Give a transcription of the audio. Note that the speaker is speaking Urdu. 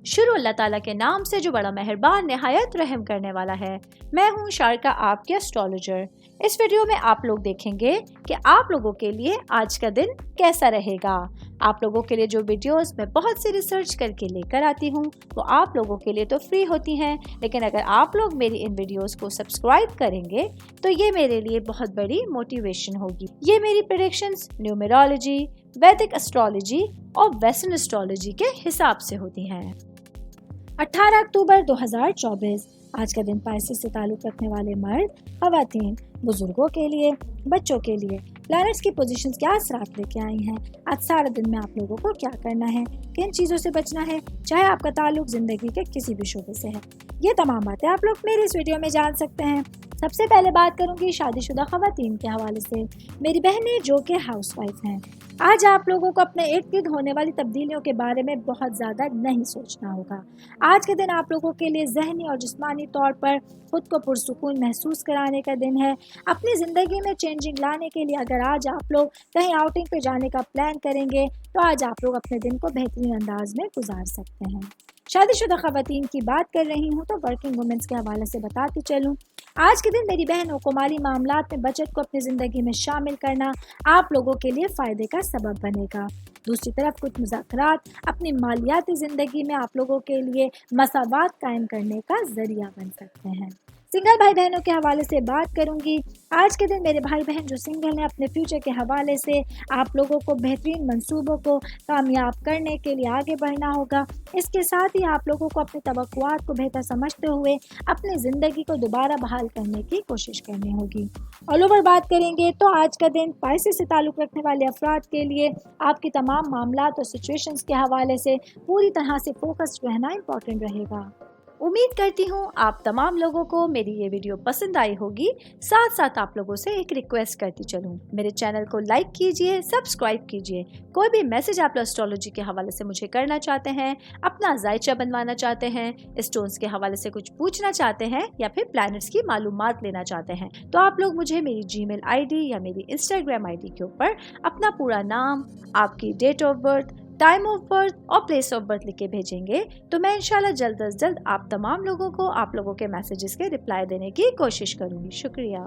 شروع اللہ تعالیٰ کے نام سے جو بڑا مہربان نہایت رحم کرنے والا ہے۔ میں ہوں شارکا، آپ کے اسٹرالوجر۔ اس ویڈیو میں آپ لوگ دیکھیں گے کہ آپ لوگوں کے لیے آج کا دن کیسا رہے گا۔ آپ لوگوں کے لیے جو ویڈیوز میں بہت سی ریسرچ کر کے لے کر آتی ہوں وہ آپ لوگوں کے لیے تو فری ہوتی ہیں، لیکن اگر آپ لوگ میری ان ویڈیوز کو سبسکرائب کریں گے تو یہ میرے لیے بہت بڑی موٹیویشن ہوگی۔ یہ میری پریڈکشنز نیومرولوجی، ویدک اسٹرالوجی اور ویسٹرن اسٹرالوجی کے حساب سے ہوتی ہیں۔ 18 اکتوبر 2024 آج کا دن پائسس سے تعلق رکھنے والے مرد، خواتین، بزرگوں کے لیے، بچوں کے لیے پلانٹس کی پوزیشنز کیا اثرات لے کے آئی ہیں۔ آج سارا دن میں آپ لوگوں کو کیا کرنا ہے، کن چیزوں سے بچنا ہے، چاہے آپ کا تعلق زندگی کے کسی بھی شعبے سے ہے، یہ تمام باتیں آپ لوگ میری اس ویڈیو میں جان سکتے ہیں۔ سب سے پہلے بات کروں گی شادی شدہ خواتین کے حوالے سے، میری بہنیں جو کہ ہاؤس وائف ہیں۔ آج آپ لوگوں کو اپنے ارد گرد ہونے والی تبدیلیوں کے بارے میں بہت زیادہ نہیں سوچنا ہوگا۔ آج کا دن آپ لوگوں کے لیے ذہنی اور جسمانی طور پر خود کو پرسکون محسوس کرانے کا دن ہے۔ اپنی زندگی میں چینجنگ لانے کے لیے اگر آج آپ لوگ کہیں آؤٹنگ پہ جانے کا پلان کریں گے تو آج آپ لوگ اپنے دن کو بہترین انداز میں گزار سکتے ہیں۔ شادی شدہ خواتین کی بات کر رہی ہوں تو ورکنگ وومنس کے حوالے سے بتاتی چلوں، آج کے دن میری بہنوں کو مالی معاملات میں بچت کو اپنی زندگی میں شامل کرنا آپ لوگوں کے لیے فائدے کا سبب بنے گا۔ دوسری طرف کچھ مذاکرات اپنی مالیاتی زندگی میں آپ لوگوں کے لیے مساوات قائم کرنے کا ذریعہ بن سکتے ہیں۔ سنگل بھائی بہنوں کے حوالے سے بات کروں گی، آج کے دن میرے بھائی بہن جو سنگل ہیں اپنے فیوچر کے حوالے سے آپ لوگوں کو بہترین منصوبوں کو کامیاب کرنے کے لیے آگے بڑھنا ہوگا۔ اس کے ساتھ ہی آپ لوگوں کو اپنی توقعات کو بہتر سمجھتے ہوئے اپنی زندگی کو دوبارہ بحال کرنے کی کوشش کرنی ہوگی۔ آل اوور بات کریں گے تو آج کا دن پائسس سے تعلق رکھنے والے افراد کے لیے آپ کی تمام معاملات اور سچویشنز کے حوالے سے پوری طرح سے فوکسڈ رہنا امپورٹنٹ رہے گا۔ امید کرتی ہوں آپ تمام لوگوں کو میری یہ ویڈیو پسند آئی ہوگی۔ ساتھ ساتھ آپ لوگوں سے ایک ریکویسٹ کرتی چلوں، میرے چینل کو لائک کیجئے، سبسکرائب کیجئے۔ کوئی بھی میسج آپ اسٹرالوجی کے حوالے سے مجھے کرنا چاہتے ہیں، اپنا ذائچہ بنوانا چاہتے ہیں، اسٹونز کے حوالے سے کچھ پوچھنا چاہتے ہیں یا پھر پلانٹس کی معلومات لینا چاہتے ہیں تو آپ لوگ مجھے میری جی میل آئی ڈی یا میری انسٹاگرام آئی ڈی کے اوپر اپنا پورا نام، آپ کی date of birth, time of birth اور پلیس آف برتھ لکھ کے بھیجیں گے تو میں انشاءاللہ جلد از جلد آپ تمام لوگوں کو آپ لوگوں کے میسیجز کے رپلائی دینے کی کوشش کروں گی۔ شکریہ۔